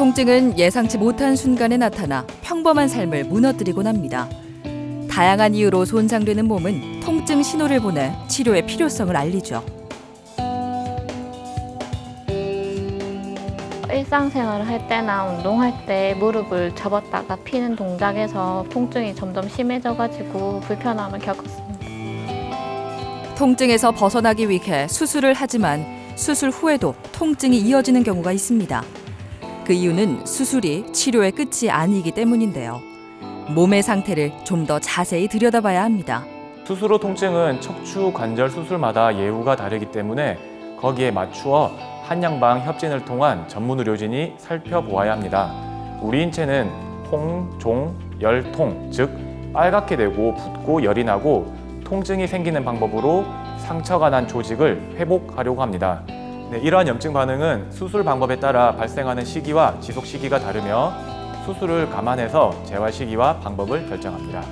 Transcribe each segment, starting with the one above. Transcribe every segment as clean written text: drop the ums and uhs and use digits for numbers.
통증은 예상치 못한 순간에 나타나 평범한 삶을 무너뜨리곤 합니다. 다양한 이유로 손상되는 몸은 통증 신호를 보내 치료의 필요성을 알리죠. 일상생활을 할 때나 운동할 때 무릎을 접었다가 피는 동작에서 통증이 점점 심해져가지고 불편함을 겪었습니다. 통증에서 벗어나기 위해 수술을 하지만 수술 후에도 통증이 이어지는 경우가 있습니다. 그 이유는 수술이 치료의 끝이 아니기 때문인데요. 몸의 상태를 좀 더 자세히 들여다봐야 합니다. 수술 후 통증은 척추 관절 수술마다 예후가 다르기 때문에 거기에 맞추어 한양방 협진을 통한 전문 의료진이 살펴보아야 합니다. 우리 인체는 홍, 종, 열, 통, 즉 빨갛게 되고 붓고 열이 나고 통증이 생기는 방법으로 상처가 난 조직을 회복하려고 합니다. 이러한 염증 반응은 수술 방법에 따라 발생하는 시기와 지속 시기가 다르며 수술을 감안해서 재활 시기와 방법을 결정합니다.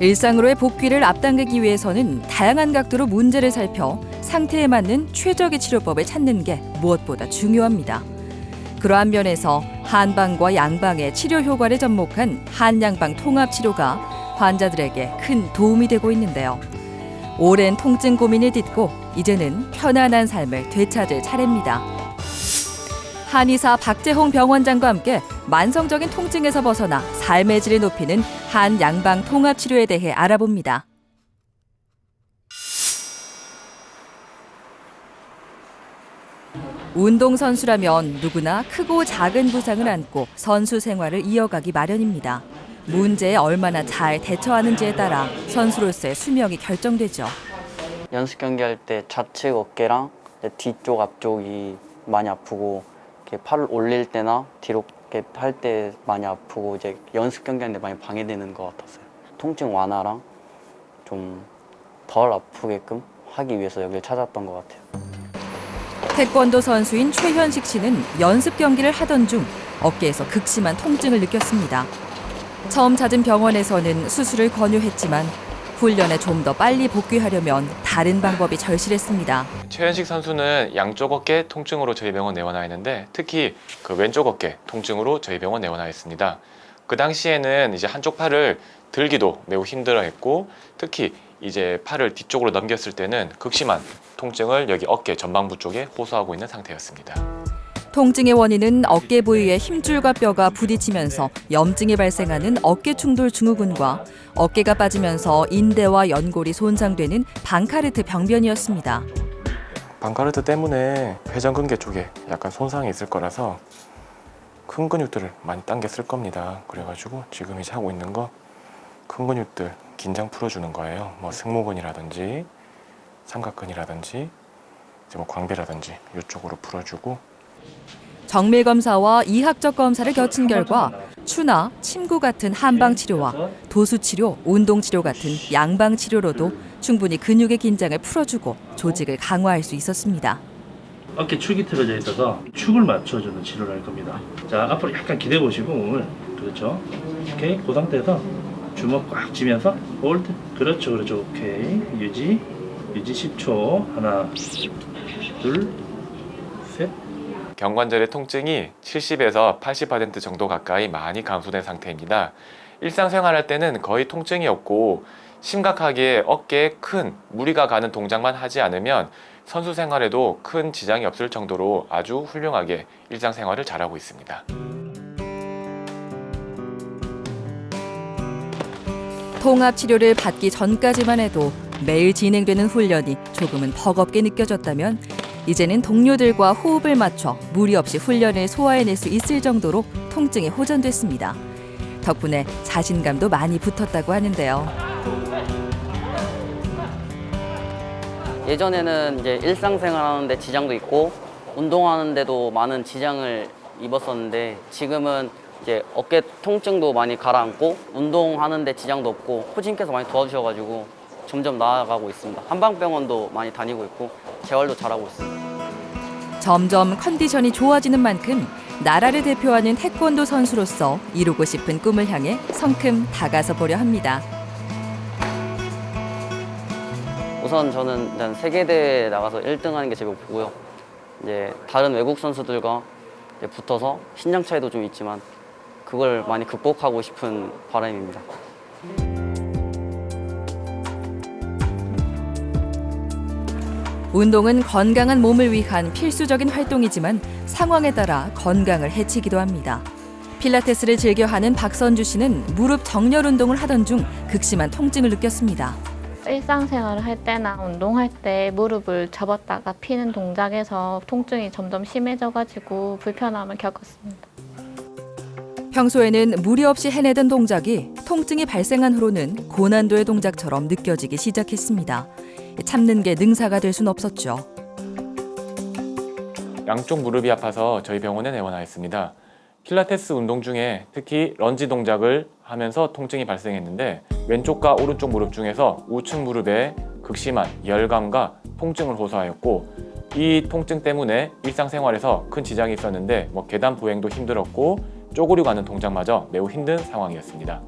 일상으로의 복귀를 앞당기기 위해서는 다양한 각도로 문제를 살펴 상태에 맞는 최적의 치료법을 찾는 게 무엇보다 중요합니다. 그러한 면에서 한방과 양방의 치료 효과를 접목한 한양방 통합치료가 환자들에게 큰 도움이 되고 있는데요. 오랜 통증 고민을 딛고 이제는 편안한 삶을 되찾을 차례입니다. 한의사 박재홍 병원장과 함께 만성적인 통증에서 벗어나 삶의 질을 높이는 한양방 통합치료에 대해 알아봅니다. 운동선수라면 누구나 크고 작은 부상을 안고 선수 생활을 이어가기 마련입니다. 문제에 얼마나 잘 대처하는지에 따라 선수로서의 수명이 결정되죠. 연습 경기할 때 좌측 어깨랑 뒤쪽 앞쪽이 많이 아프고 이렇게 팔을 올릴 때나 뒤로 이렇게 할 때 많이 아프고 이제 연습 경기하는데 많이 방해되는 것 같았어요. 통증 완화랑 좀 덜 아프게끔 하기 위해서 여기를 찾았던 것 같아요. 태권도 선수인 최현식 씨는 연습 경기를 하던 중 어깨에서 극심한 통증을 느꼈습니다. 처음 찾은 병원에서는 수술을 권유했지만 훈련에 좀 더 빨리 복귀하려면 다른 방법이 절실했습니다. 최현식 선수는 양쪽 어깨 통증으로 저희 병원 내원하 있는데 특히 그 왼쪽 어깨 통증으로 저희 병원 내원하 있습니다. 그 당시에는 이제 한쪽 팔을 들기도 매우 힘들어했고 특히 이제 팔을 뒤쪽으로 넘겼을 때는 극심한 통증을 여기 어깨 전방부 쪽에 호소하고 있는 상태였습니다. 통증의 원인은 어깨 부위의 힘줄과 뼈가 부딪히면서 염증이 발생하는 어깨 충돌 증후군과 어깨가 빠지면서 인대와 연골이 손상되는 방카르트 병변이었습니다. 방카르트 때문에 회전근개 쪽에 약간 손상이 있을 거라서 큰 근육들을 많이 당겨 쓸 겁니다. 그래가지고 지금 이제 하고 있는 거 큰 근육들 긴장 풀어주는 거예요. 뭐 승모근이라든지 삼각근이라든지 이제 뭐 광배라든지 이쪽으로 풀어주고. 정밀 검사와 이학적 검사를 거친 결과 추나 침구 같은 한방 치료와 도수 치료, 운동 치료 같은 양방 치료로도 충분히 근육의 긴장을 풀어주고 조직을 강화할 수 있었습니다. 어깨 축이 틀어져 있어서 축을 맞춰주는 치료를 할 겁니다. 자, 앞으로 약간 기대 보시고 몸을. 그렇죠. 오케이. 그 상태에서 주먹 꽉 쥐면서 홀드. 그렇죠. 오케이. 유지 10초. 하나, 둘, 셋. 경관절의 통증이 70에서 80% 정도 가까이 많이 감소된 상태입니다. 일상생활할 때는 거의 통증이 없고 심각하게 어깨에 큰 무리가 가는 동작만 하지 않으면 선수 생활에도 큰 지장이 없을 정도로 아주 훌륭하게 일상생활을 잘하고 있습니다. 통합 치료를 받기 전까지만 해도 매일 진행되는 훈련이 조금은 버겁게 느껴졌다면 이제는 동료들과 호흡을 맞춰 무리 없이 훈련을 소화해낼 수 있을 정도로 통증이 호전됐습니다. 덕분에 자신감도 많이 붙었다고 하는데요. 예전에는 이제 일상생활 하는데 지장도 있고 운동하는데도 많은 지장을 입었었는데 지금은 이제 어깨 통증도 많이 가라앉고 운동하는데 지장도 없고 코치님께서 많이 도와주셔가지고 점점 나아가고 있습니다. 한방병원도 많이 다니고 있고 재활도 잘하고 있습니다. 점점 컨디션이 좋아지는 만큼 나라를 대표하는 태권도 선수로서 이루고 싶은 꿈을 향해 성큼 다가서 보려 합니다. 우선 저는 일단 세계대회에 나가서 1등하는 게 제 목표고요. 이제 다른 외국 선수들과 이제 붙어서 신장 차이도 좀 있지만 그걸 많이 극복하고 싶은 바람입니다. 운동은 건강한 몸을 위한 필수적인 활동이지만 상황에 따라 건강을 해치기도 합니다. 필라테스를 즐겨하는 박선주 씨는 무릎 정렬 운동을 하던 중 극심한 통증을 느꼈습니다. 일상생활을 할 때나 운동할 때 무릎을 접었다가 피는 동작에서 통증이 점점 심해져가지고 불편함을 겪었습니다. 평소에는 무리 없이 해내던 동작이 통증이 발생한 후로는 고난도의 동작처럼 느껴지기 시작했습니다. 참는 게 능사가 될 순 없었죠. 양쪽 무릎이 아파서 저희 병원에 내원하였습니다. 필라테스 운동 중에 특히 런지 동작을 하면서 통증이 발생했는데 왼쪽과 오른쪽 무릎 중에서 우측 무릎에 극심한 열감과 통증을 호소하였고 이 통증 때문에 일상생활에서 큰 지장이 있었는데 계단 보행도 힘들었고 쪼그리고 가는 동작마저 매우 힘든 상황이었습니다.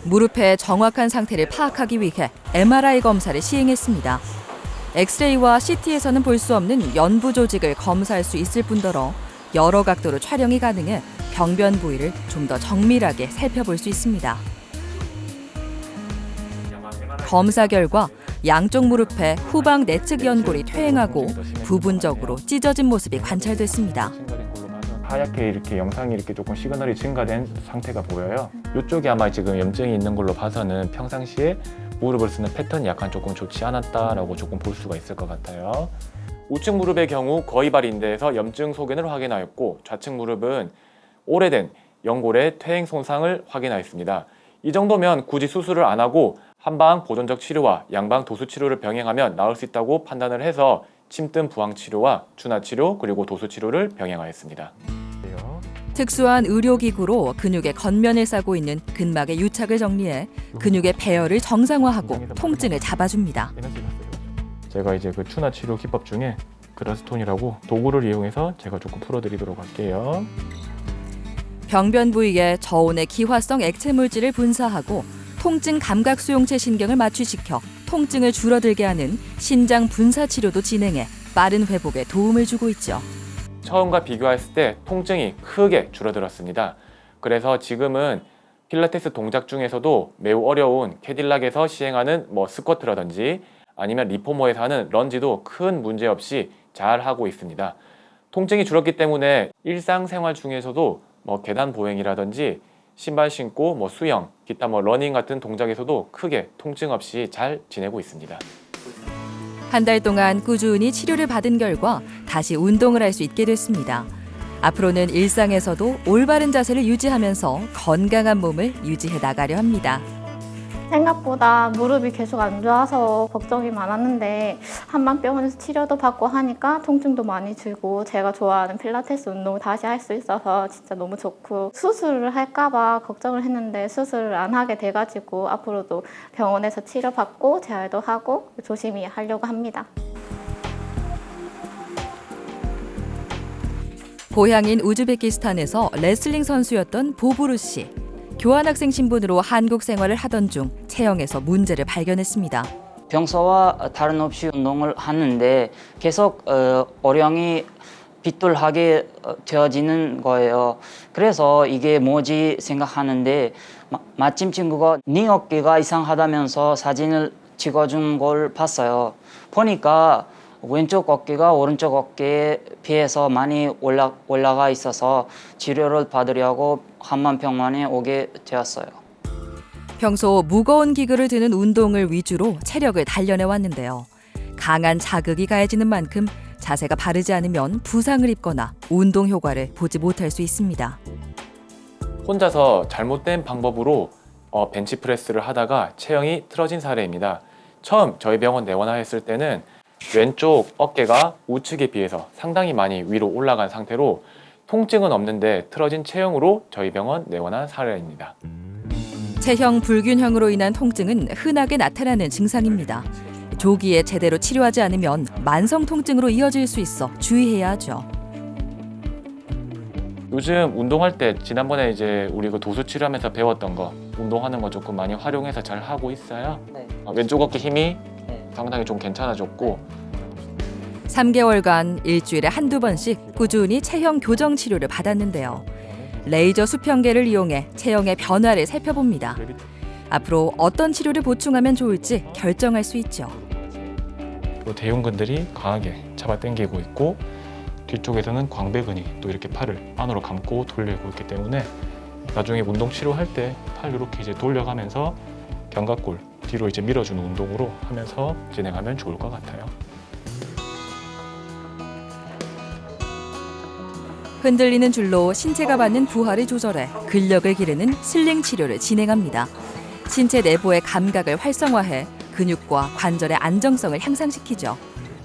무릎의 정확한 상태를 파악하기 위해 MRI 검사를 시행했습니다. 엑스레이와 CT에서는 볼 수 없는 연부 조직을 검사할 수 있을 뿐더러 여러 각도로 촬영이 가능해 병변 부위를 좀 더 정밀하게 살펴볼 수 있습니다. 검사 결과 양쪽 무릎의 후방 내측 연골이 퇴행하고 부분적으로 찢어진 모습이 관찰됐습니다. 하얗게 이렇게 영상이 이렇게 조금 시그널이 증가된 상태가 보여요. 이쪽에 아마 지금 염증이 있는 걸로 봐서는 평상시에 무릎을 쓰는 패턴이 약간 조금 좋지 않았다라고 조금 볼 수가 있을 것 같아요. 우측 무릎의 경우 거의발 인대에서 염증 소견을 확인하였고 좌측 무릎은 오래된 연골의 퇴행 손상을 확인하였습니다. 이 정도면 굳이 수술을 안 하고 한방 보존적 치료와 양방 도수 치료를 병행하면 나을 수 있다고 판단을 해서 침뜸 부항 치료와 준하 치료 그리고 도수 치료를 병행하였습니다. 특수한 의료기구로 근육의 겉면을 싸고 있는 근막의 유착을 정리해 근육의 배열을 정상화하고 통증을 잡아줍니다. 제가 이제 그 추나 치료 기법 중에 그라스톤이라고 도구를 이용해서 제가 조금 풀어드리도록 할게요. 병변 부위에 저온의 기화성 액체 물질을 분사하고 통증 감각 수용체 신경을 마취시켜 통증을 줄어들게 하는 신장 분사 치료도 진행해 빠른 회복에 도움을 주고 있죠. 처음과 비교했을 때 통증이 크게 줄어들었습니다. 그래서 지금은 필라테스 동작 중에서도 매우 어려운 캐딜락에서 시행하는 스쿼트라든지 아니면 리포머에서 하는 런지도 큰 문제 없이 잘 하고 있습니다. 통증이 줄었기 때문에 일상생활 중에서도 계단 보행이라든지 신발 신고 수영, 기타 러닝 같은 동작에서도 크게 통증 없이 잘 지내고 있습니다. 한 달 동안 꾸준히 치료를 받은 결과 다시 운동을 할 수 있게 됐습니다. 앞으로는 일상에서도 올바른 자세를 유지하면서 건강한 몸을 유지해 나가려 합니다. 생각보다 무릎이 계속 안 좋아서 걱정이 많았는데 한방병원에서 치료도 받고 하니까 통증도 많이 줄고 제가 좋아하는 필라테스 운동을 다시 할 수 있어서 진짜 너무 좋고 수술을 할까 봐 걱정을 했는데 수술을 안 하게 돼가지고 앞으로도 병원에서 치료받고 재활도 하고 조심히 하려고 합니다. 고향인 우즈베키스탄에서 레슬링 선수였던 보부르 씨. 교환학생 신분으로 한국 생활을 하던 중 체형에서 문제를 발견했습니다. 평소와 다른 없이 운동을 하는데 계속 어령이 빗돌하게 되어지는 거예요. 그래서 이게 뭐지 생각하는데 마침 친구가 네 어깨가 이상하다면서 사진을 찍어준 걸 봤어요. 보니까 왼쪽 어깨가 오른쪽 어깨에 비해서 많이 올라가 있어서 치료를 받으려고 한방병원에 오게 되었어요. 평소 무거운 기구를 드는 운동을 위주로 체력을 단련해 왔는데요. 강한 자극이 가해지는 만큼 자세가 바르지 않으면 부상을 입거나 운동 효과를 보지 못할 수 있습니다. 혼자서 잘못된 방법으로 벤치프레스를 하다가 체형이 틀어진 사례입니다. 처음 저희 병원 내원하였을 때는 왼쪽 어깨가 우측에 비해서 상당히 많이 위로 올라간 상태로 통증은 없는데 틀어진 체형으로 저희 병원 내원한 사례입니다. 체형 불균형으로 인한 통증은 흔하게 나타나는 증상입니다. 조기에 제대로 치료하지 않으면 만성 통증으로 이어질 수 있어 주의해야 하죠. 요즘 운동할 때 지난번에 이제 우리 그 도수 치료하면서 배웠던 거 운동하는 거 조금 많이 활용해서 잘 하고 있어요. 네. 왼쪽 어깨 힘이 네. 상당히 좀 괜찮아졌고 3개월간 일주일에 한두 번씩 꾸준히 체형 교정 치료를 받았는데요. 레이저 수평계를 이용해 체형의 변화를 살펴봅니다. 앞으로 어떤 치료를 보충하면 좋을지 결정할 수 있죠. 대흉근들이 강하게 잡아당기고 있고 뒤쪽에서는 광배근이 또 이렇게 팔을 안으로 감고 돌리고 있기 때문에 나중에 운동 치료할 때 팔 이렇게 이제 돌려가면서 견갑골 뒤로 이제 밀어주는 운동으로 하면서 진행하면 좋을 것 같아요. 흔들리는 줄로 신체가 받는 부하를 조절해 근력을 기르는 슬링 치료를 진행합니다. 신체 내부의 감각을 활성화해 근육과 관절의 안정성을 향상시키죠.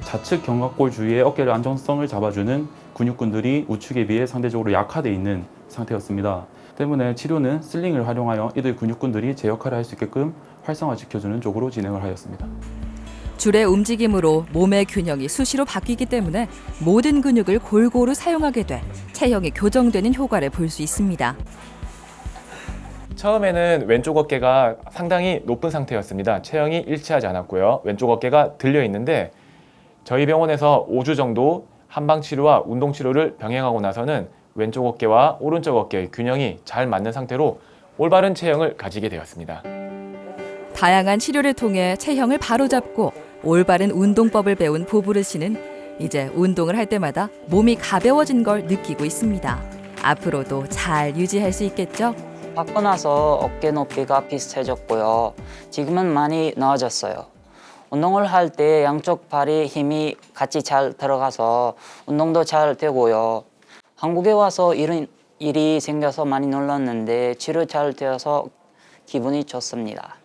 좌측 견갑골 주위의 어깨의 안정성을 잡아주는 근육군들이 우측에 비해 상대적으로 약화되어 있는 상태였습니다. 때문에 치료는 슬링을 활용하여 이들 근육군들이 제 역할을 할 수 있게끔 활성화시켜주는 쪽으로 진행을 하였습니다. 줄의 움직임으로 몸의 균형이 수시로 바뀌기 때문에 모든 근육을 골고루 사용하게 돼 체형이 교정되는 효과를 볼 수 있습니다. 처음에는 왼쪽 어깨가 상당히 높은 상태였습니다. 체형이 일치하지 않았고요. 왼쪽 어깨가 들려 있는데 저희 병원에서 5주 정도 한방 치료와 운동 치료를 병행하고 나서는 왼쪽 어깨와 오른쪽 어깨의 균형이 잘 맞는 상태로 올바른 체형을 가지게 되었습니다. 다양한 치료를 통해 체형을 바로잡고 올바른 운동법을 배운 보부르 씨는 이제 운동을 할 때마다 몸이 가벼워진 걸 느끼고 있습니다. 앞으로도 잘 유지할 수 있겠죠? 받고 나서 어깨 높이가 비슷해졌고요. 지금은 많이 나아졌어요. 운동을 할 때 양쪽 발이 힘이 같이 잘 들어가서 운동도 잘 되고요. 한국에 와서 이런 일이 생겨서 많이 놀랐는데 치료 잘 되어서 기분이 좋습니다.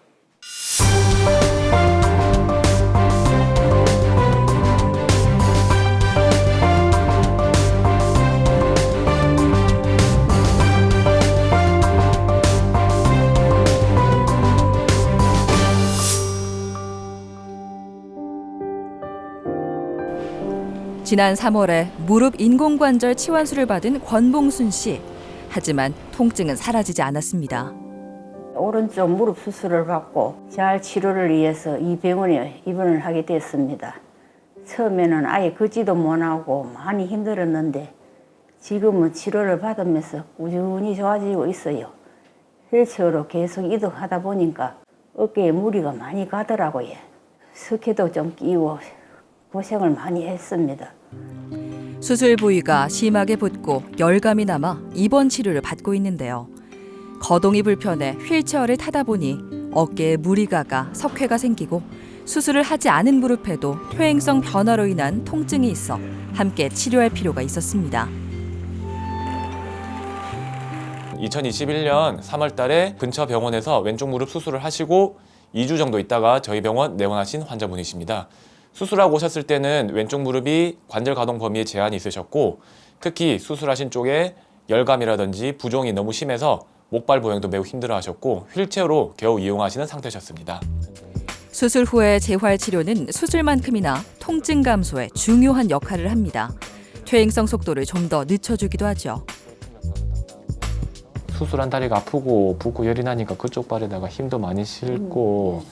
지난 3월에 무릎 인공관절 치환술을 받은 권봉순 씨. 하지만 통증은 사라지지 않았습니다. 오른쪽 무릎 수술을 받고 잘 치료를 위해서 이 병원에 입원을 하게 됐습니다. 처음에는 아예 걷지도 못하고 많이 힘들었는데 지금은 치료를 받으면서 꾸준히 좋아지고 있어요. 휠체어로 계속 이동하다 보니까 어깨에 무리가 많이 가더라고요. 스키도 좀 끼고 고생을 많이 했습니다. 수술 부위가 심하게 붓고 열감이 남아 입원 치료를 받고 있는데요. 거동이 불편해 휠체어를 타다 보니 어깨에 무리가 가 석회가 생기고 수술을 하지 않은 무릎에도 퇴행성 변화로 인한 통증이 있어 함께 치료할 필요가 있었습니다. 2021년 3월 달에 근처 병원에서 왼쪽 무릎 수술을 하시고 2주 정도 있다가 저희 병원 내원하신 환자분이십니다. 수술하고 오셨을 때는 왼쪽 무릎이 관절 가동 범위에 제한이 있으셨고 특히 수술하신 쪽에 열감이라든지 부종이 너무 심해서 목발 보행도 매우 힘들어하셨고 휠체어로 겨우 이용하시는 상태셨습니다. 수술 후의 재활 치료는 수술만큼이나 통증 감소에 중요한 역할을 합니다. 퇴행성 속도를 좀 더 늦춰주기도 하죠. 수술한 다리가 아프고 붓고 열이 나니까 그쪽 발에다가 힘도 많이 실고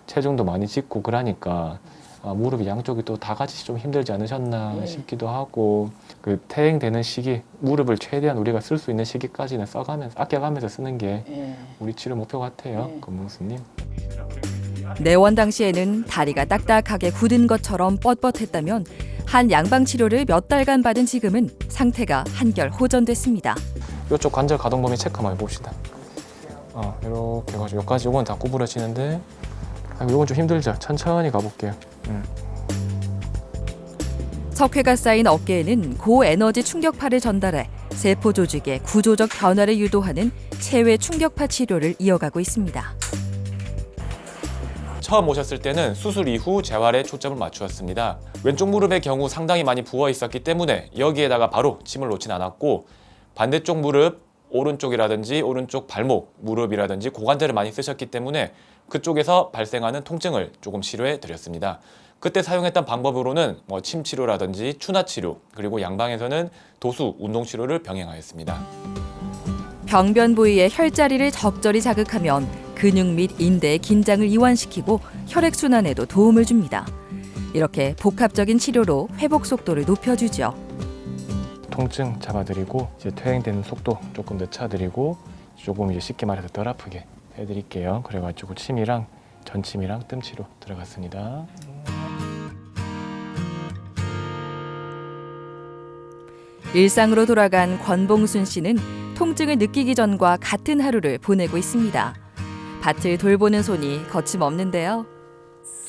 체중도 많이 짓고 그러니까 무릎이 양쪽이 또 다 같이 좀 힘들지 않으셨나 싶기도 하고 그 퇴행되는 시기 무릎을 최대한 우리가 쓸 수 있는 시기까지는 써가면서 아껴가면서 쓰는 게 우리 치료 목표 같아요. 권봉수님. 내원 당시에는 다리가 딱딱하게 굳은 것처럼 뻣뻣했다면 한 양방 치료를 몇 달간 받은 지금은 상태가 한결 호전됐습니다. 이쪽 관절 가동 범위 체크 한번 해봅시다. 이렇게 해가지고 여기까지 요건 다 구부러지는데 요건 좀 힘들죠. 천천히 가볼게요. 석회가 쌓인 어깨에는 고에너지 충격파를 전달해 세포 조직의 구조적 변화를 유도하는 체외 충격파 치료를 이어가고 있습니다. 처음 오셨을 때는 수술 이후 재활에 초점을 맞추었습니다. 왼쪽 무릎의 경우 상당히 많이 부어 있었기 때문에 여기에다가 바로 침을 놓진 않았고 반대쪽 무릎, 오른쪽이라든지 오른쪽 발목, 무릎이라든지 고관절을 많이 쓰셨기 때문에 그쪽에서 발생하는 통증을 조금 치료해 드렸습니다. 그때 사용했던 방법으로는 침 치료라든지 추나 치료, 그리고 양방에서는 도수 운동 치료를 병행하였습니다. 병변 부위의 혈자리를 적절히 자극하면 근육 및 인대의 긴장을 이완시키고 혈액순환에도 도움을 줍니다. 이렇게 복합적인 치료로 회복 속도를 높여주죠. 통증 잡아드리고 이제 퇴행되는 속도 조금 늦춰드리고 조금 이제 쉽게 말해서 덜 아프게 해드릴게요. 그래가지고 침이랑 전침이랑 뜸치료 들어갔습니다. 일상으로 돌아간 권봉순 씨는 통증을 느끼기 전과 같은 하루를 보내고 있습니다. 밭을 돌보는 손이 거침없는데요.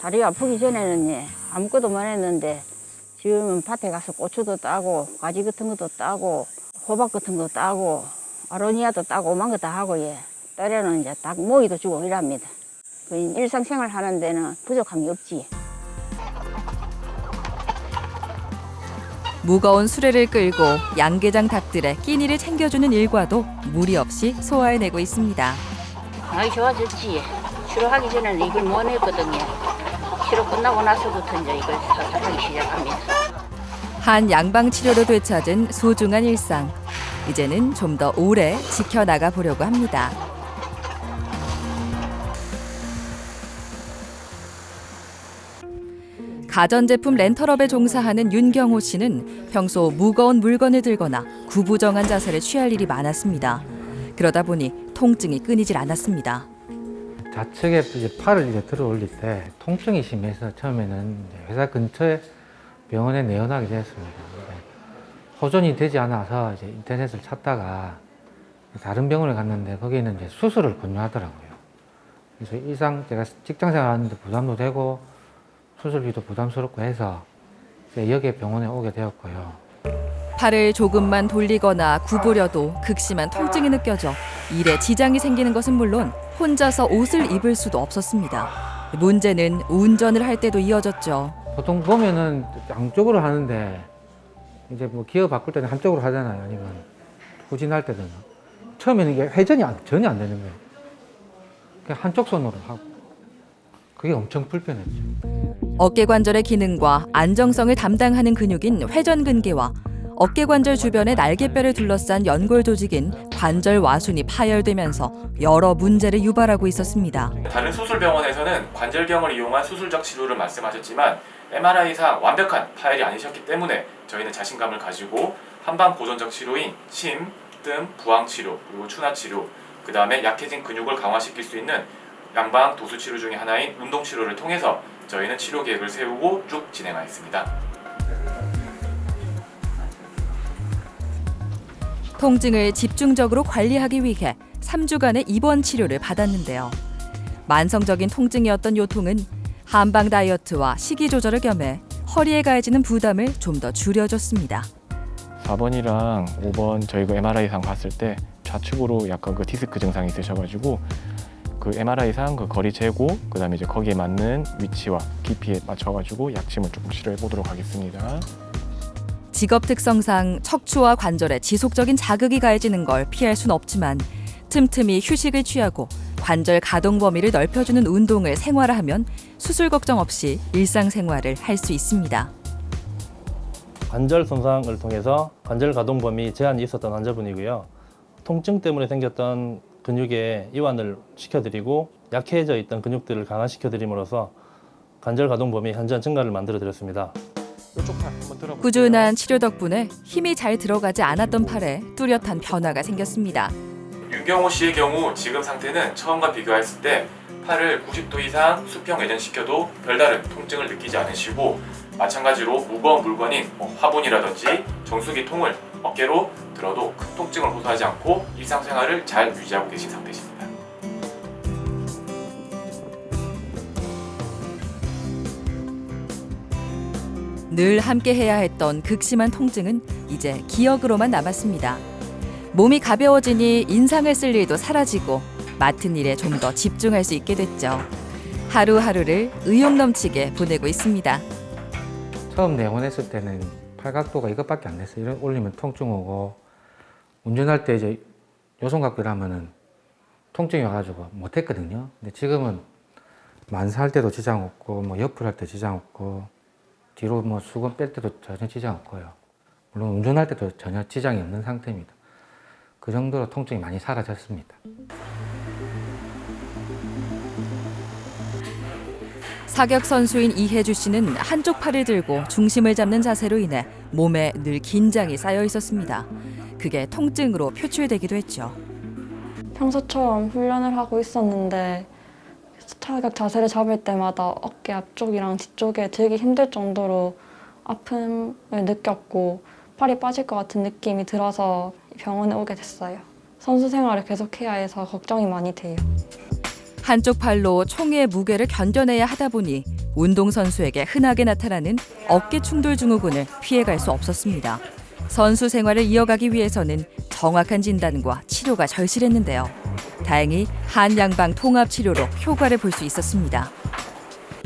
다리 아프기 전에는 아무것도 못 했는데 지금은 밭에 가서 고추도 따고 가지 같은 것도 따고 호박 같은 것도 따고 아로니아도 따고 오만 거 다 하고 때려는 이제 닭 모기도 주고 이랍니다. 일상생활 하는 데는 부족함이 없지. 무거운 수레를 끌고 양계장 닭들의 끼니를 챙겨주는 일과도 무리 없이 소화해내고 있습니다. 많이 좋아졌지. 치료하기 전에는 이걸 못 했거든요. 치료 끝나고 나서부터 이제 이걸 하기 시작합니다. 한 양방 치료로 되찾은 소중한 일상. 이제는 좀 더 오래 지켜나가 보려고 합니다. 가전제품 렌털업에 종사하는 윤경호 씨는 평소 무거운 물건을 들거나 구부정한 자세를 취할 일이 많았습니다. 그러다 보니 통증이 끊이질 않았습니다. 좌측에 이제 팔을 이제 들어 올릴 때 통증이 심해서 처음에는 회사 근처에 병원에 내원하게 되었습니다. 호전이 되지 않아서 이제 인터넷을 찾다가 다른 병원에 갔는데 거기는 이제 수술을 권유하더라고요. 그래서 일상 제가 직장 생활하는데 부담도 되고 수술비도 부담스럽고 해서 여기 병원에 오게 되었고요. 팔을 조금만 돌리거나 구부려도 극심한 통증이 느껴져 일에 지장이 생기는 것은 물론 혼자서 옷을 입을 수도 없었습니다. 문제는 운전을 할 때도 이어졌죠. 보통 보면은 양쪽으로 하는데 이제 뭐 기어 바꿀 때는 한쪽으로 하잖아요. 아니면 후진할 때는 처음에는 이게 회전이 전혀 안 되는 거예요. 그냥 한쪽 손으로 하고 그게 엄청 불편했죠. 어깨 관절의 기능과 안정성을 담당하는 근육인 회전근개와 어깨 관절 주변의 날개뼈를 둘러싼 연골 조직인 관절 와순이 파열되면서 여러 문제를 유발하고 있었습니다. 다른 수술병원에서는 관절경을 이용한 수술적 치료를 말씀하셨지만 MRI상 완벽한 파열이 아니셨기 때문에 저희는 자신감을 가지고 한방 고전적 치료인 침, 뜸, 부항 치료, 그리고 추나 치료, 그 다음에 약해진 근육을 강화시킬 수 있는 양방 도수 치료 중에 하나인 운동 치료를 통해서 저희는 치료 계획을 세우고 쭉 진행하였습니다. 통증을 집중적으로 관리하기 위해 3주간의 입원 치료를 받았는데요. 만성적인 통증이었던 요통은 한방 다이어트와 식이 조절을 겸해 허리에 가해지는 부담을 좀 더 줄여줬습니다. 4번이랑 5번 저희가 MRI상 봤을 때 좌측으로 약간 그 디스크 증상이 있으셔가지고 그 MRI상 그 거리 재고 그다음에 이제 거기에 맞는 위치와 깊이에 맞춰가지고 약침을 조금 치료해 보도록 하겠습니다. 직업 특성상 척추와 관절에 지속적인 자극이 가해지는 걸 피할 순 없지만 틈틈이 휴식을 취하고 관절 가동 범위를 넓혀주는 운동을 생활화하면 수술 걱정 없이 일상생활을 할 수 있습니다. 관절 손상을 통해서 관절 가동 범위 제한이 있었던 환자분이고요. 통증 때문에 생겼던 근육에 이완을 시켜드리고 약해져 있던 근육들을 강화시켜드림으로써 관절 가동 범위 현저한 증가를 만들어드렸습니다. 꾸준한 치료 덕분에 힘이 잘 들어가지 않았던 팔에 뚜렷한 변화가 생겼습니다. 윤경호 씨의 경우 지금 상태는 처음과 비교했을 때 팔을 90도 이상 수평 회전시켜도 별다른 통증을 느끼지 않으시고 마찬가지로 무거운 물건인 화분이라든지 정수기 통을 어깨로 들어도 큰 통증을 호소하지 않고 일상생활을 잘 유지하고 계신 상태십니다. 늘 함께 해야 했던 극심한 통증은 이제 기억으로만 남았습니다. 몸이 가벼워지니 인상을 쓸 일도 사라지고 맡은 일에 좀 더 집중할 수 있게 됐죠. 하루하루를 의욕 넘치게 보내고 있습니다. 처음 내원했을 때는 팔각도가 이것밖에 안 됐어요. 이렇게 올리면 통증 오고 운전할 때 이제 요손각도를 하면은 통증이 와가지고 못했거든요. 근데 지금은 만사할 때도 지장 없고 뭐 옆을 할 때 지장 없고 뒤로 뭐 수건 뺄 때도 전혀 지장 없고요. 물론 운전할 때도 전혀 지장이 없는 상태입니다. 그 정도로 통증이 많이 사라졌습니다. 사격 선수인 이혜주 씨는 한쪽 팔을 들고 중심을 잡는 자세로 인해 몸에 늘 긴장이 쌓여 있었습니다. 그게 통증으로 표출되기도 했죠. 평소처럼 훈련을 하고 있었는데 사격 자세를 잡을 때마다 어깨 앞쪽이랑 뒤쪽에 들기 힘들 정도로 아픔을 느꼈고 팔이 빠질 것 같은 느낌이 들어서 병원에 오게 됐어요. 선수 생활을 계속해야 해서 걱정이 많이 돼요. 한쪽 팔로 총의 무게를 견뎌내야 하다 보니 운동선수에게 흔하게 나타나는 어깨 충돌 증후군을 피해갈 수 없었습니다. 선수 생활을 이어가기 위해서는 정확한 진단과 치료가 절실했는데요. 다행히 한양방 통합 치료로 효과를 볼 수 있었습니다.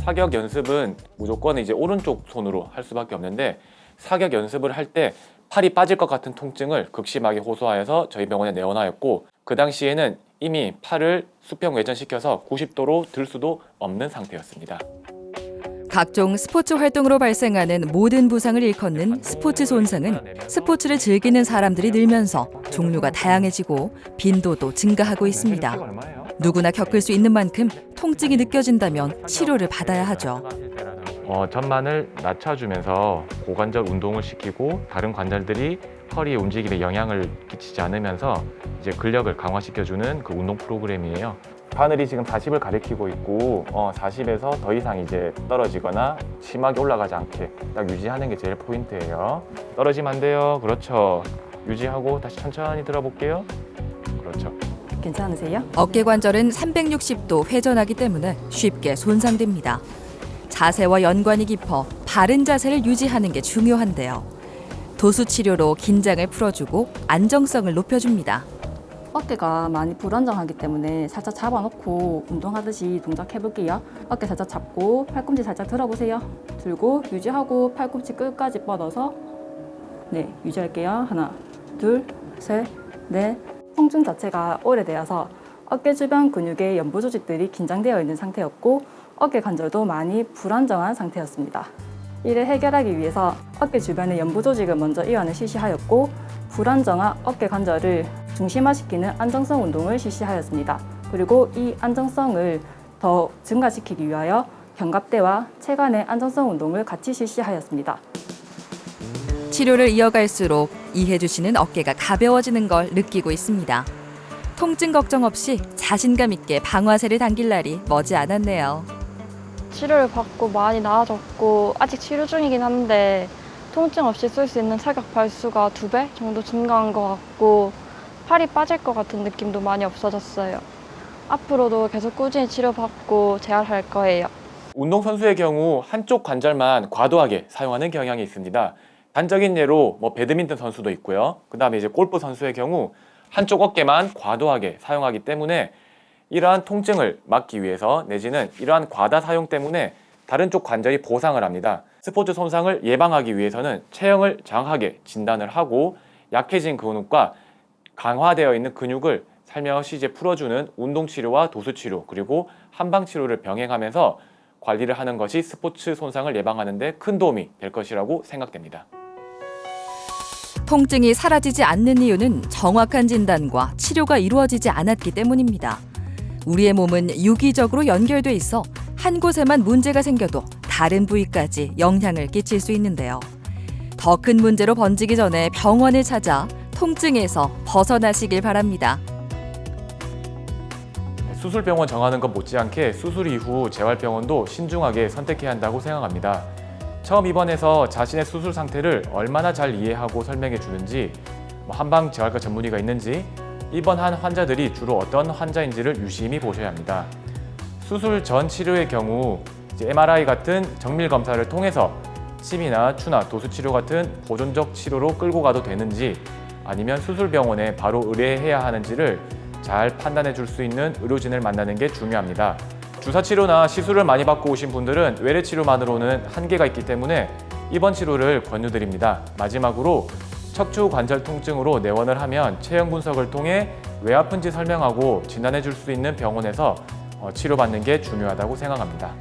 사격 연습은 무조건 이제 오른쪽 손으로 할 수밖에 없는데 사격 연습을 할 때 팔이 빠질 것 같은 통증을 극심하게 호소하여서 저희 병원에 내원하였고 그 당시에는 이미 팔을 수평 외전시켜서 90도로 들 수도 없는 상태였습니다. 각종 스포츠 활동으로 발생하는 모든 부상을 일컫는 스포츠 손상은 스포츠를 즐기는 사람들이 늘면서 종류가 다양해지고 빈도도 증가하고 있습니다. 누구나 겪을 수 있는 만큼 통증이 느껴진다면 치료를 받아야 하죠. 전만을 낮춰주면서 고관절 운동을 시키고 다른 관절들이 허리의 움직임에 영향을 끼치지 않으면서 이제 근력을 강화시켜주는 그 운동 프로그램이에요. 바늘이 지금 40을 가리키고 있고 40에서 더 이상 이제 떨어지거나 심하게 올라가지 않게 딱 유지하는 게 제일 포인트예요. 떨어지면 안 돼요. 그렇죠. 유지하고 다시 천천히 들어볼게요. 그렇죠. 괜찮으세요? 어깨 관절은 360도 회전하기 때문에 쉽게 손상됩니다. 자세와 연관이 깊어 바른 자세를 유지하는 게 중요한데요. 도수 치료로 긴장을 풀어주고 안정성을 높여줍니다. 어깨가 많이 불안정하기 때문에 살짝 잡아놓고 운동하듯이 동작해볼게요. 어깨 살짝 잡고 팔꿈치 살짝 들어보세요. 들고 유지하고 팔꿈치 끝까지 뻗어서 네, 유지할게요. 하나, 둘, 셋, 넷. 통증 자체가 오래되어서 어깨 주변 근육의 연부 조직들이 긴장되어 있는 상태였고 어깨 관절도 많이 불안정한 상태였습니다. 이를 해결하기 위해서 어깨 주변의 연부 조직을 먼저 이완을 실시하였고 불안정한 어깨 관절을 중심화시키는 안정성 운동을 실시하였습니다. 그리고 이 안정성을 더 증가시키기 위하여 견갑대와 체관의 안정성 운동을 같이 실시하였습니다. 치료를 이어갈수록 이혜주 씨는 어깨가 가벼워지는 걸 느끼고 있습니다. 통증 걱정 없이 자신감 있게 방아쇠를 당길 날이 머지 않았네요. 치료를 받고 많이 나아졌고 아직 치료 중이긴 한데 통증 없이 쓸 수 있는 사격 발수가 2배 정도 증가한 것 같고 팔이 빠질 것 같은 느낌도 많이 없어졌어요. 앞으로도 계속 꾸준히 치료받고 재활할 거예요. 운동선수의 경우 한쪽 관절만 과도하게 사용하는 경향이 있습니다. 단적인 예로 배드민턴 선수도 있고요. 그 다음에 이제 골프 선수의 경우 한쪽 어깨만 과도하게 사용하기 때문에 이러한 통증을 막기 위해서 내지는 이러한 과다 사용 때문에 다른 쪽 관절이 보상을 합니다. 스포츠 손상을 예방하기 위해서는 체형을 정확하게 진단을 하고 약해진 근육과 강화되어 있는 근육을 살며시 이제 풀어주는 운동치료와 도수치료 그리고 한방치료를 병행하면서 관리를 하는 것이 스포츠 손상을 예방하는 데 큰 도움이 될 것이라고 생각됩니다. 통증이 사라지지 않는 이유는 정확한 진단과 치료가 이루어지지 않았기 때문입니다. 우리의 몸은 유기적으로 연결돼 있어 한 곳에만 문제가 생겨도 다른 부위까지 영향을 끼칠 수 있는데요. 더 큰 문제로 번지기 전에 병원을 찾아 통증에서 벗어나시길 바랍니다. 수술병원 정하는 것 못지않게 수술 이후 재활병원도 신중하게 선택해야 한다고 생각합니다. 처음 입원해서 자신의 수술 상태를 얼마나 잘 이해하고 설명해 주는지, 한방 재활과 전문의가 있는지, 입원한 환자들이 주로 어떤 환자인지를 유심히 보셔야 합니다. 수술 전 치료의 경우 MRI 같은 정밀 검사를 통해서 침이나 추나 도수치료 같은 보존적 치료로 끌고 가도 되는지 아니면 수술병원에 바로 의뢰해야 하는지를 잘 판단해 줄 수 있는 의료진을 만나는 게 중요합니다. 주사치료나 시술을 많이 받고 오신 분들은 외래치료만으로는 한계가 있기 때문에 입원 치료를 권유드립니다. 마지막으로 척추 관절 통증으로 내원을 하면 체형 분석을 통해 왜 아픈지 설명하고 진단해 줄 수 있는 병원에서 치료받는 게 중요하다고 생각합니다.